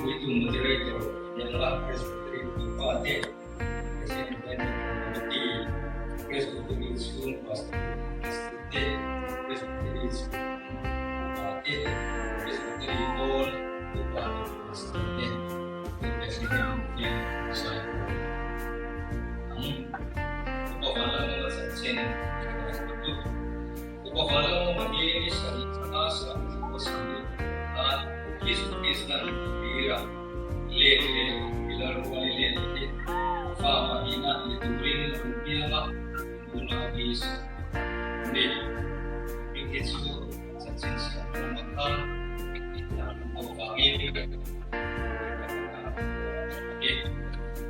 Itu moderator yang lah presbytery Bupati presiden di presbytery Zoom pasti presbytery Bupati presbytery Hall Bupati presiden yang saya upawala mga saksin itu upawala mga sa sa at Yesus dan Bira lele bilar wali lele fa ina liturin rupiah guna bis ne bikisu saksin sa makan dan awangin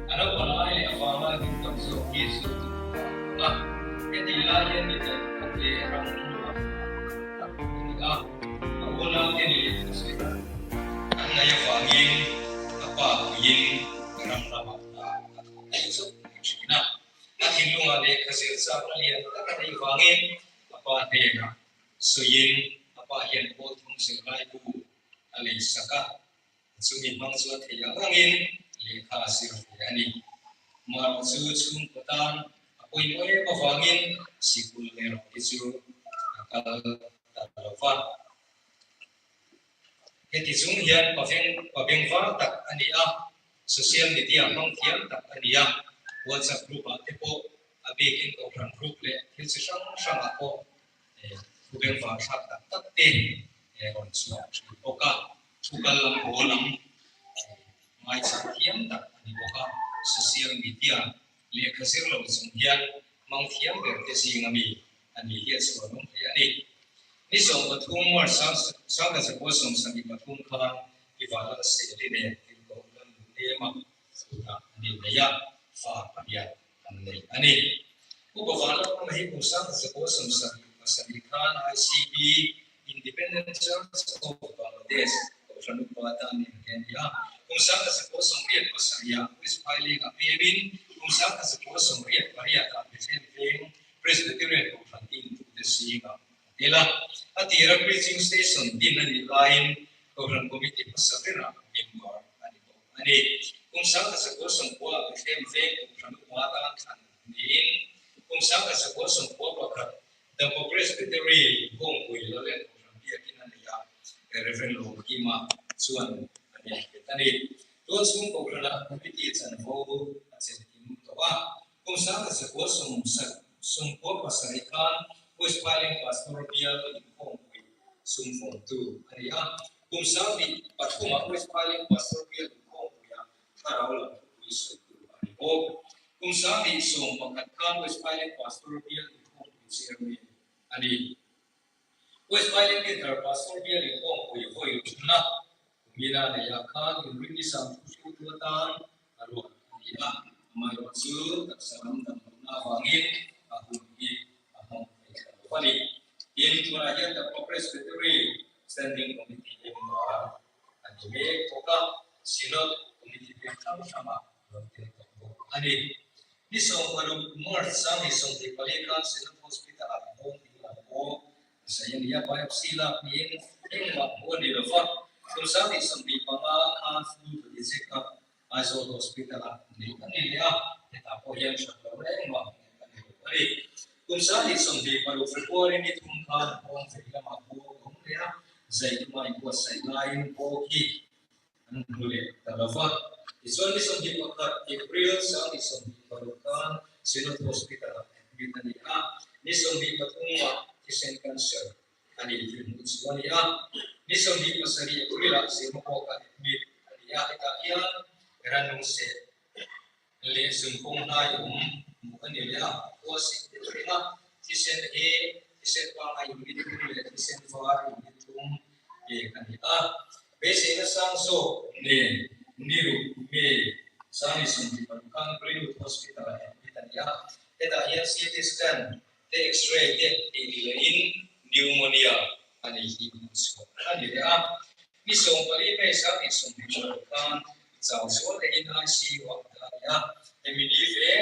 ano pala ay afama ng so Yesus lah ketilayan nito at lerang awala din kasi ngayon angin apa yin orang ramah itu nah hinung ada kasih sahaja lihat kata angin apa dia suyin apa yang potong selai bu alisaka sumi mangsuat ya angin lihat hasil yani maksud sumputan apa ini angin sikul merah itu akal talafan Jadi sunghian pabengfa tak ania sosial media mangtian tak ania WhatsApp group atepo abikin ko ran group le hilsang ako pabengfa sak tak te on suwa oka tukal lang bolang mai sakhiam tak ani oka sosial media le khasir lo sunghian mangtian berte singami ani hiat suwanong ani ni som pathum mar sang ka se posong sang ki pathum kha ki wala se le ne ki ko lan ne ma suta ni ne ya fa pa ya ani ko wala ko hi ko sang ka se posong sang ki khan ICB Independent Church of Bangladesh ko fanu pata ni ken ya ko sang ka se posong riat pasaya is filing a pebin ko sang ka se posong riat paria ka present Presbyterian ko fantin the singa ila atira preaching station din ani lain program committee pasapira member ani kung saan sa kosong po FMV kung wala kan din kung saan sa kosong po pakat the presbytery kung kuilalen kung dia kinaniya reverend lo kima suan ani tuan sung program committee san po at sa tawa kung saan sa kosong po pasarikan Pues paling pastoral inform sumfong tu area kung sabi patuma pues paling pastoral inform ya karawala isu o kung sabi so pagkatkan pues paling pastoral inform sirmi ani pues paling kita pastoral inform ko na kumina na yakan yung isang tututan aron ila mayon su taksaram dan nafangin aku Wali, ini cuma aja tak presbytery standing committee member, anjme koka sinod committee sama. Ani, di baru March sang isong dipalikan sinod hospital ako saya dia bayar sila pin yang mampu di lepas. Terus sang isong dipangakan flu di sekap Azol hospital ni dia kita poyan syakla yang mampu. Ani. Kung saan isang di paru February ni tungkal ang sila mabuo kung kaya zay tumay ko sa ilayin po ki ang huli talaga isang di pakat April sa isang di parukan sinot hospital kita niya isang di patungwa isang cancer ani yung suwa niya isang di pasari April sa mo ka admit niya kita iyan ranong set le sumpong na yung bukan niya was ina tisen tisen pa nga yung itu tisen for yung itong kanita besi na sang so ne niru me sang isum di parukan Greenwood Hospital Italia eta yan CT scan te X-ray te inilain pneumonia ani himusko ani ya misong pali pe sang isum di parukan sau so le in ICU ya emini fe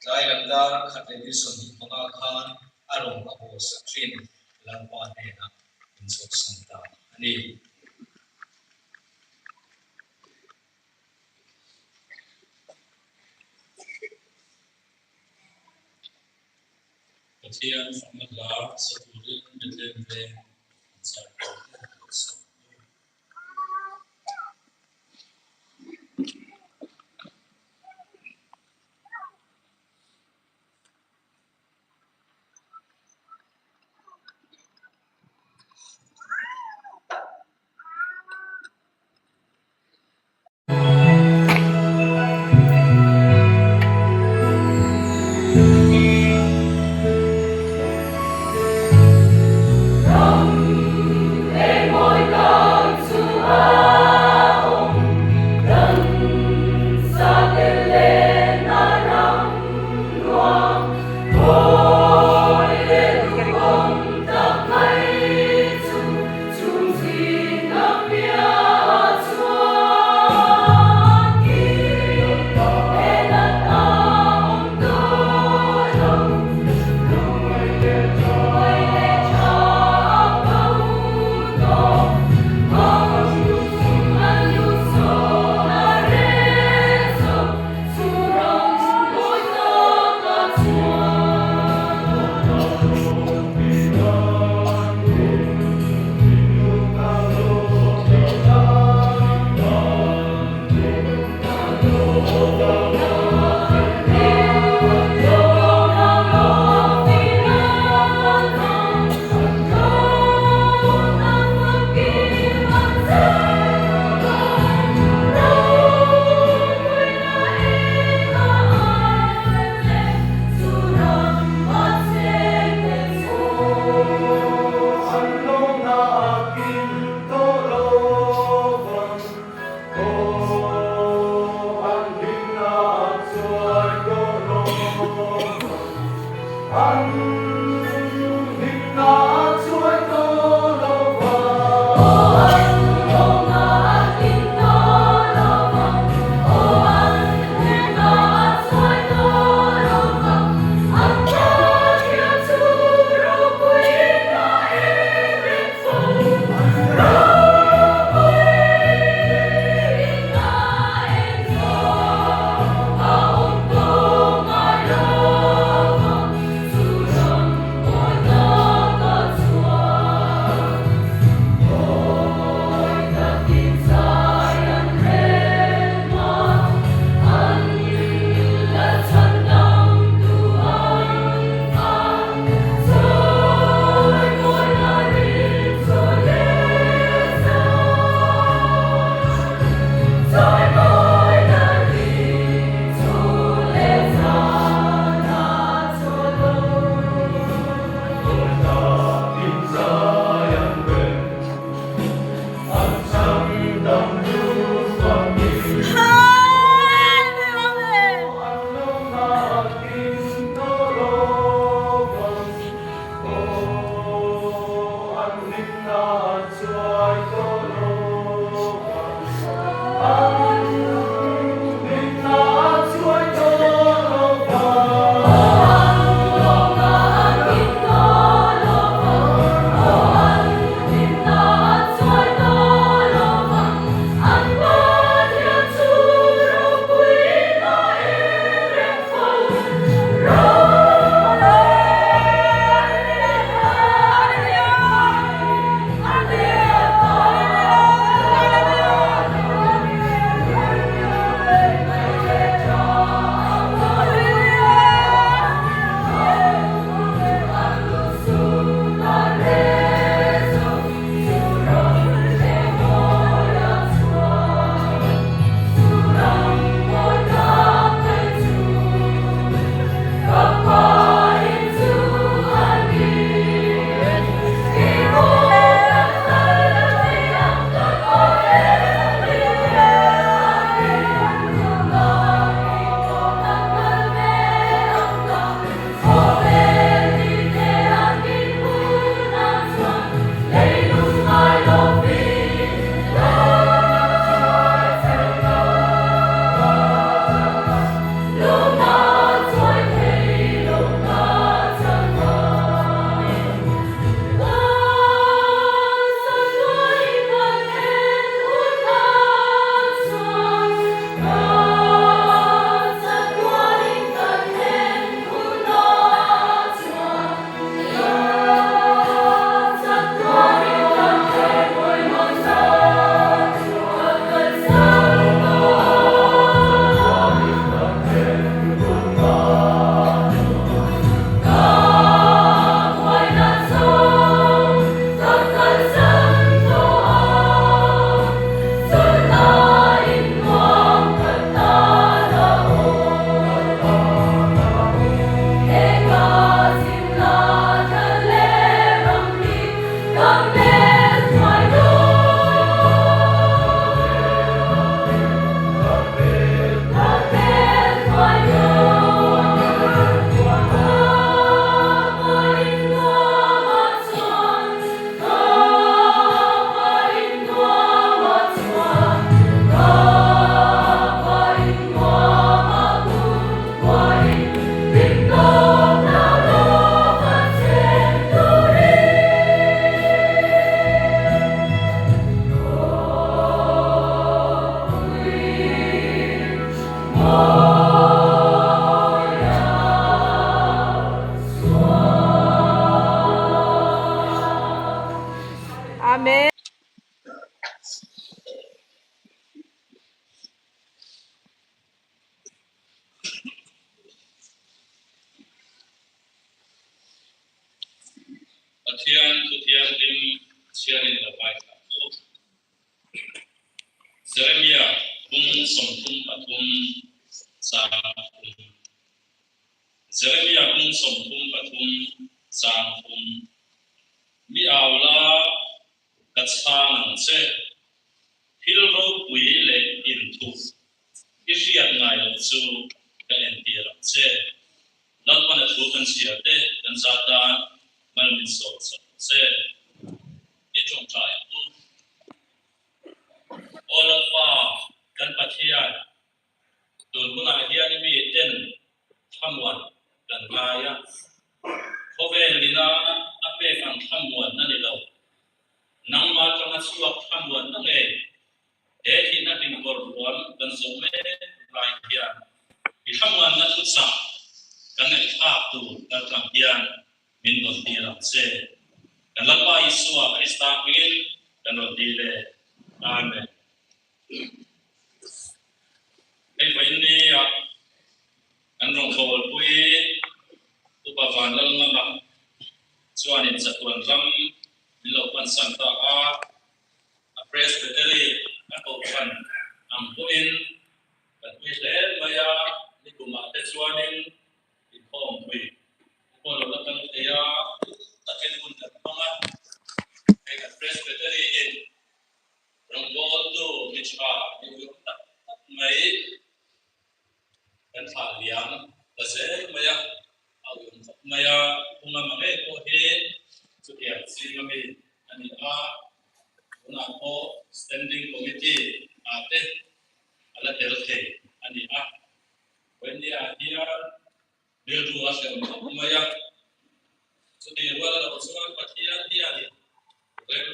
kai landa khate di sum di mga khan arong ako sa train langwa ne na inso santa ani Katian Famadlar Saturin Medembe Pathian Tuthian Lim Chianin Lapai Kato Jeremia Bung Somtum Patum Sangtum Jeremia Bung Somtum Patum Sangtum Mi Aula Katsang Se Hilro Puile Intu Ishiat Ngai Su Kaentira Se Lalpan Atukan Siate dan Zadan Malmin Se Ijong Chai Olapa dan Pathian Dun Guna Hian Mi Ten Thamwan dan Gaya Kowe Lina Ape Kang Thamwan Nanilo Nang Matang Suak Thamwan Nange Hina Din Korbuan dan Zome Raihian Di Thamwan Natutsa Kan Ikatu dan Kampian Minun Diram Se dan Lapa Isua Krista Mil dan Rodile Amen. Apa ini ya? Anrong kawal pui upavan lalma suanin satuan ram milopan santa a presbytery ako pan ampuin at wisel maya ni kumate suanin ipom pui ipon latang kaya takin kuntat mga kaya presbytery in Ranggol tu misha yung may kan kalian kasi maya pungamangay ko sukiya kami ani una ko standing committee ate ala terke ani when dia berdoa sama maya sukiya wala ko suman patian dia ni rem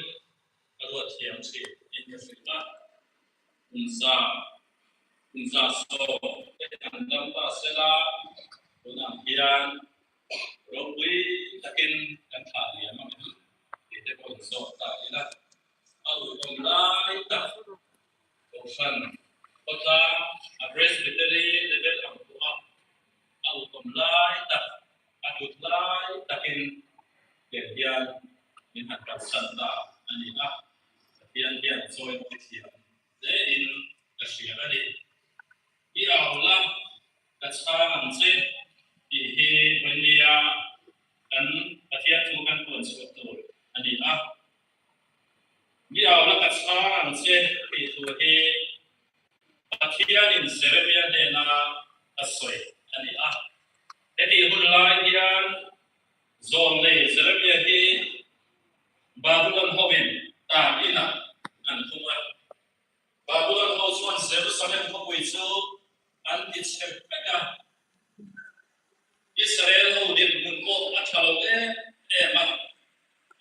alwat yang si ini firma unsa so yang tanpa sela una hian robui takin kan kalian mami kita pun so ta ila au online ta ocean kota presbytery level angkua au online ta adulai takin kegiatan minat santa anila Dia join Asia. Jadi in Asia tadi, ia ulang sekarang sih di India dan Asia bukan pun sebetulnya. Jadi ia ulang sekarang sih itu Asia di Serbia dan Asoy. Jadi mulai dia zona Serbia di Babylon Hovin. Ina an kuma Babylon House one Jerusalem ko isu an itsemeka Israel ho din munko athaloge ma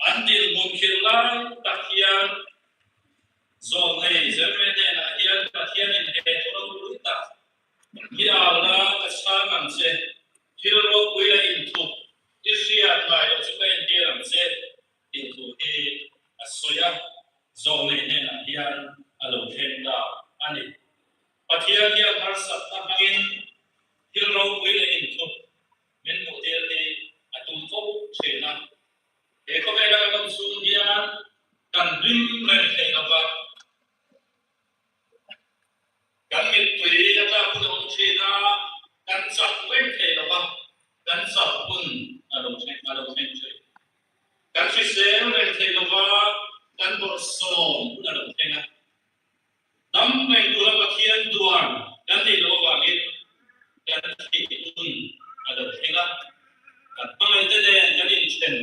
andil munkilai takian zone Jerusalem na hian takian in hetoro ruita hiala kasangan se hilro kuila intu Israel mai osupen diram se itu Soya zone na hian alo thenda ani pathia dia harsat na hangin hilro kuile intu men model ni atum ko chena eko mela kam sun dia kan rim ren thena kan mit tui ata pun chena kan sak wen thena kan sak pun alo thena kan fisel ren thena kan borsom pun ada tengah damai dua bagian duan dan di luar angin dan di pun ada tengah dan mulai jadi jadi isten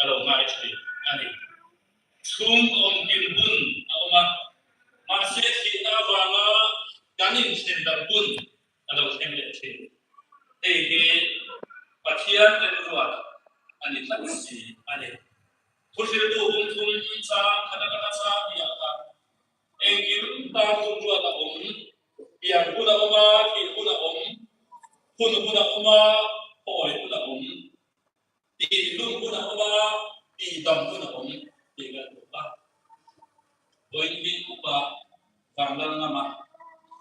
kalau mai ceri ani sum kim pun awak masih kita bala dan isten pun kalau tengah ceri bagian dari luar ani tansi ani Kursi itu untuk kata-kata dia engkau tahu dua tahun yang puna oma, kiri puna puna oma, poi puna di lung puna oma, di dam puna tiga lupa. Poin ini lupa tanggal nama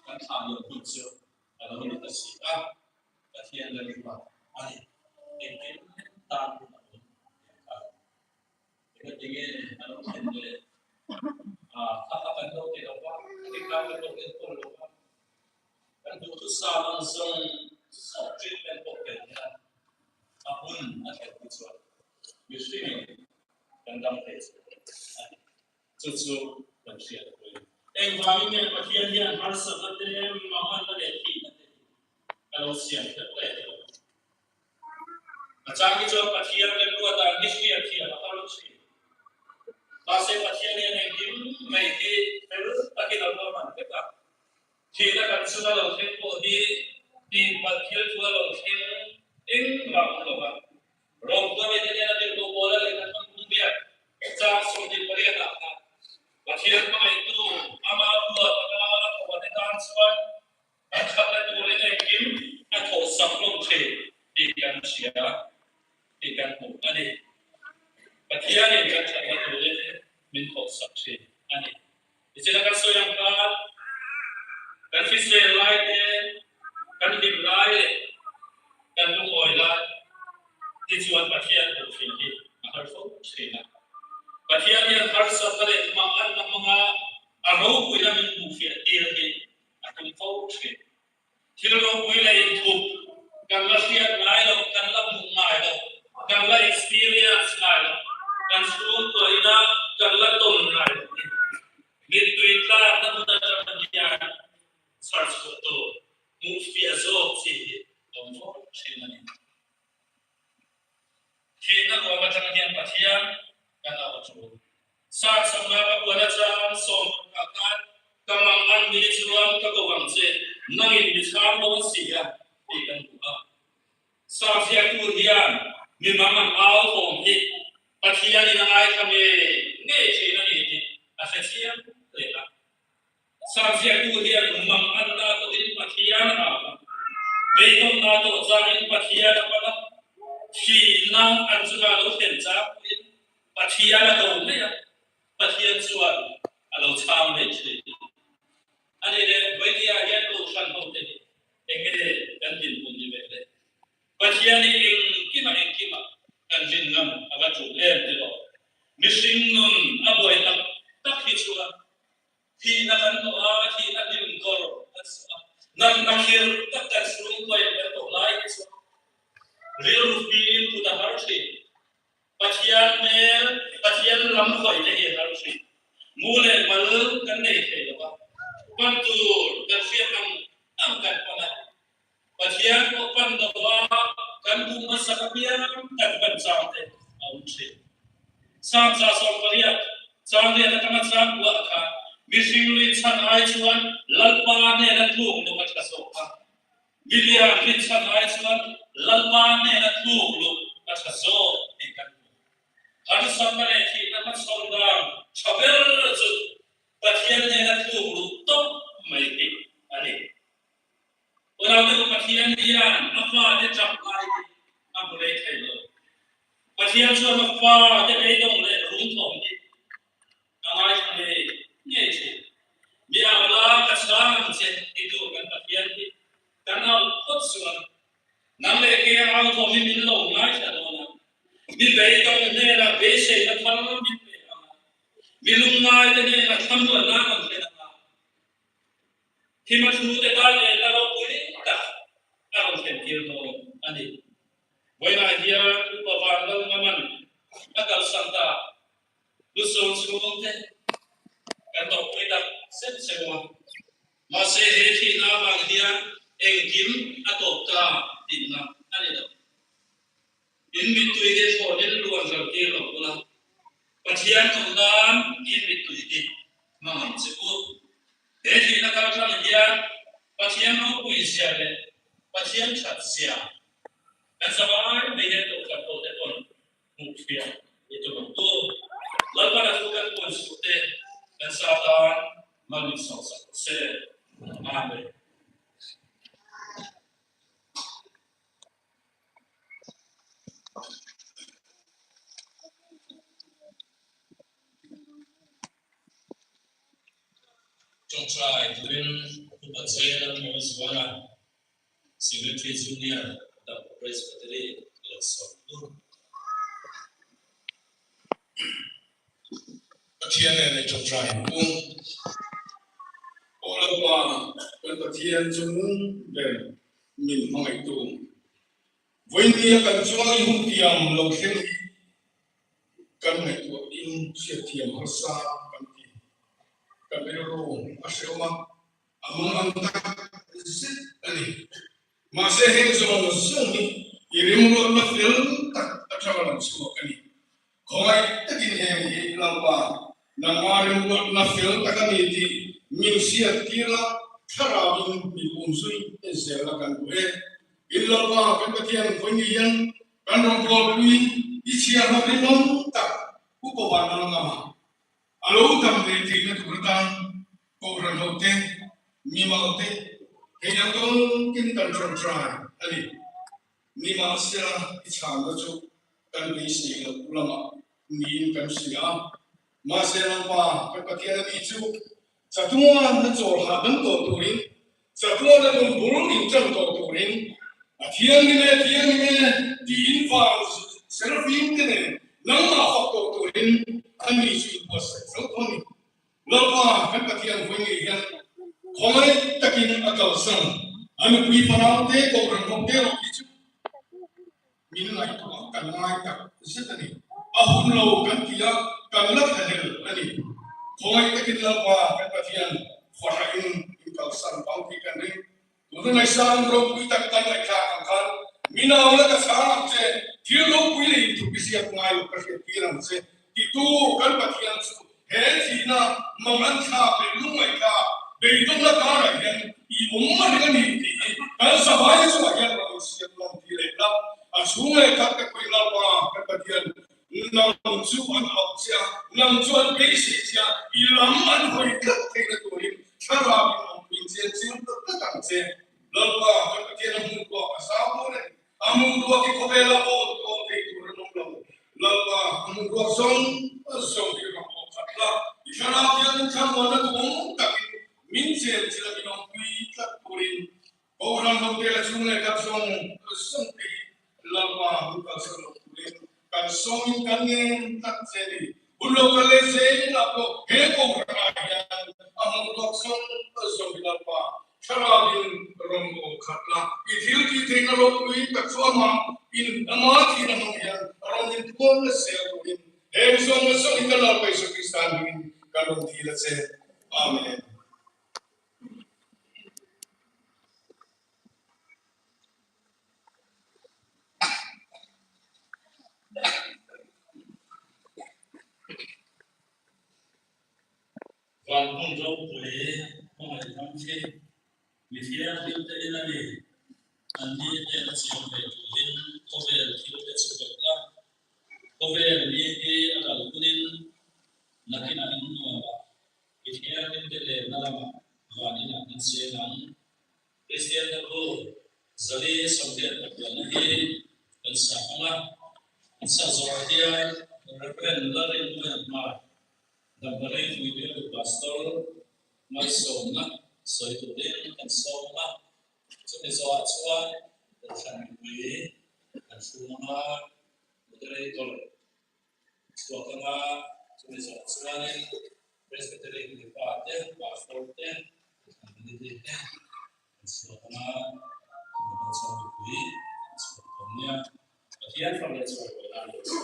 kan hanya tujuh kalau kita sih kajian dari lupa. Ani engkau tahu kita ingin kalau sendiri apa kan tuh kita kan tuh itu loh kan itu salah satu treatment pokoknya apun ada tujuan mesti tentang itu tujuan manusia environment bagian yang harus seperti makan lagi kalau siap itu macam itu bagian yang dua tadi siap kalau siap Pasal pasien yang ini mereka terus pakai apa kita kita kan sudah lakukan di bagian sudah lakukan ini maklum Rongga itu dia nanti bola lepas kemudian cara seperti mereka tak bagian itu amal buat wanita semua kalau itu boleh ini atau sebelum ikan siapa ikan ada bagian yang kita catat boleh minta saksi. Ani, istilah kaso yang kan fisik lain, kan hidup lain, kan lumoi lain. Tujuan bagian berfungsi, harus fokusnya. Bagian yang harus sebagai makan mga araw punya mengubah diri, akan fokusnya. Kalau punya itu, kan latihan lain, kan labung lain, kan la experience lain. Dan seluruh itu adalah tonal. Itu iklan dan bagian search foto, movie azok sih, tombol sini. Kita bawa bagian bagian kan apa tu? Saat semua buat acara sompakan, kemangan dijual ke kawang sih, nangin dijual bawa siapa ikan buah. Saat siapa kemudian memang awal hit. Bagian yang lain kami ngecek ini, asesian mereka. Sahaja kemudian memang atau ini bagian apa? Betul atau zaman bagian apa? Silang anjuran lohenca, bagian atau mana? Bagian suara, kalau cam ngecek. Ada bagian yang urusan hotel, enggak ganti pun juga. Bagian ini kima. Anjing ngam agak cukup itu. Missing nun abu itu tak hijau. Hina kan doa hina diungkor. Nam akhir tak tersuruh yang bertolak itu. Real feeling kita harus ini. Pasien lampu ini harus ini. Mulai malu kan ini apa? Bantu tersiapkan angkat pada. Pasien open doa. Kan bunga sa kapiyan kan bansate aunse sam sa sombariat sam dia tamat sam buat ka bisingli chan ai chuan lalpa ne na tluk lo ka soka bilia kin chan ai chuan lalpa ne na tluk lo ka so ikan har samare ki na sondam chabel chu pathian ne na tluk lo to mai ki ani orang itu pasien dia apa dia capai apa mereka itu pasien sudah apa dia itu mulai runtuh ni amai ni sih dia Allah kesan sih itu kan pasien ni karena khusus namanya yang awal tu mungkin lo ngai sahaja ni itu ni lah besi nak kalau ni bilung ngai ni nak tambah nama ni Hima sudah ada kalau boleh tak, kalau sendiri tu ani. Boleh dia bawa ngaman, akal santa, lusun suruh teh, kan tak boleh tak semua. Masih heti nama dia engkim atau ta tina ani tu. In between dia soalnya luar kerja lah pula. Pasien kemudian in between dia, mana sebut. Jadi nak kalau dia pasien mau puisian, pasien cacia. Dan sebab dia tu kan tu mungkin itu betul. Lalu pada tu kan puisi dan satan manusia se amen. Trong trai turin upacara mewaswara Secretary Junior the Presbytery Lexington thiên này trong trái cũng ô là qua cái thiên chúng để mình mong anh tu với nia cần cho anh hùng tiềm lâu thiên cần ngày tu in sẽ tiềm hơn xa cần bây giờ sẽ mà among ang zit ani mà sẽ hết rồi nó sung đi irim lo na film tak athawalan sumo kani khoi takin he lamba namarim lo na film takani ti minsia tira tharabin bi umsui ezela kan we illallah kan patian koni yan kan rom polui ichia ha rinom tak upawana ngama alo tam de ti na turtan ko ran hote mi maute yang dong kita try ali ni masih ichang tu kan bisi ulama ni kan sia masih nampak kepatian itu satuan tu hadan tu turin satuan tu burung incang tu turin tiang ni di infal serafim ni nama faktor turin ani itu pasal tu ni lapa kepatian bunyi yang Komai takin akal sang, anu kui parau te kau orang te ro kicu, minai tu kan mai tak setani, ahun lau kan kia kan lak hadil ani, komai takin lapa kan patian farain akal sang bau kikan ring, tu nai sang ro kui tak tan lai kha kan, mina ola ka sang se, dia ro kui le tu bisiat ngai lo kasi kiran se, itu kan patian su, he tina mangan kha pe lumai kha. Begitu nak orang yang ibu dengan ini, kalau sahaja cuma yang orang siap orang tidak, asumai kata kuilawa katakan, namcuan awsia, namcuan basicia, ilaman hoikat tidak turin, cara minjen tetap je, lalu katakan mungkin asal amun dua kita bela pun itu renung lalu amun dua song di rumah katla, isyarat yang mana tu tapi minjen sila minong kuikat turin orang hotel sungai kapsong sengti lama buka selo turin kapsong kangen tak seni ulo kale seni ako heko rayan among kapsong song bilapa charabin rombo khatla itil ki teknologi kuikat suama in amati namang yan aron pon sel turin song italal pa Yesus Kristan in kalong tila se amen. Quan công dấu quế không phải thăm khi vì thế điều tệ là gì anh đi để nó chịu về chủ đến có về thiếu để sử dụng là có về đi cái ở đầu tiên là cái nào cũng nhiều vì thế điều tệ là làm và đi làm nên sẽ làm cái sẽ là cô giờ đi xong việc là nó đi cần sáng là sáng rồi thì referendum là đi mà Dapat video di pastor, masuk nak, so itu dia kan semua, so besok cuaca, dan kue, dan semua, dari itu, suasana, so besok cuaca ni, presbyterian di pastor dia, dan suasana, dan kue, suasananya, bagian dari suasana itu.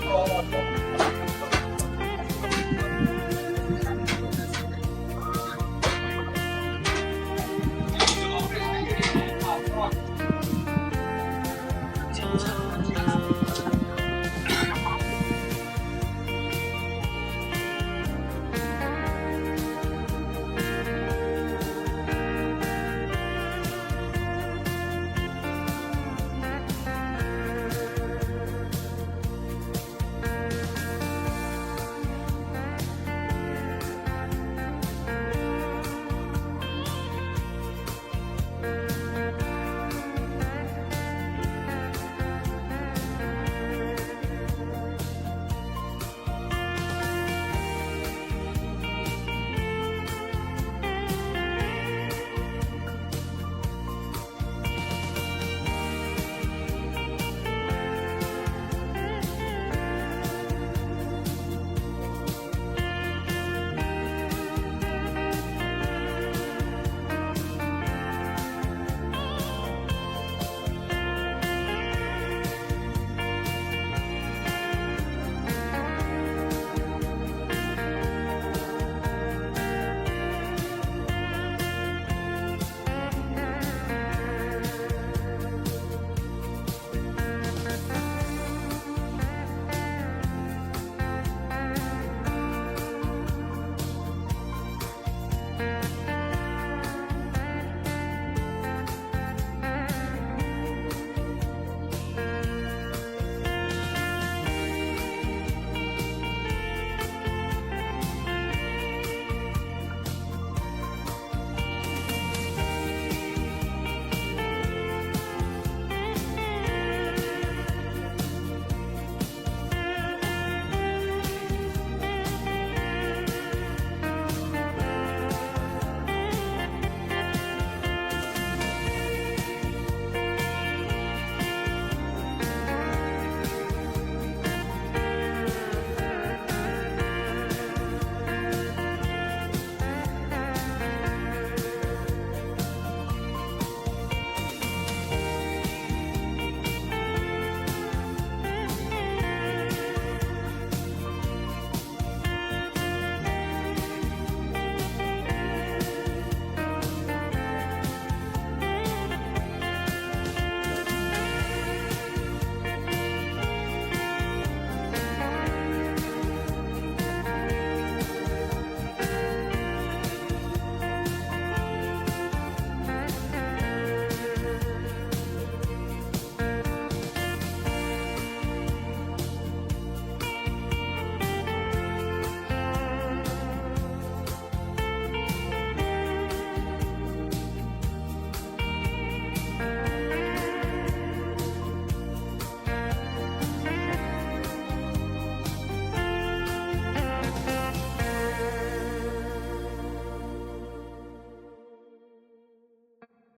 Thank you.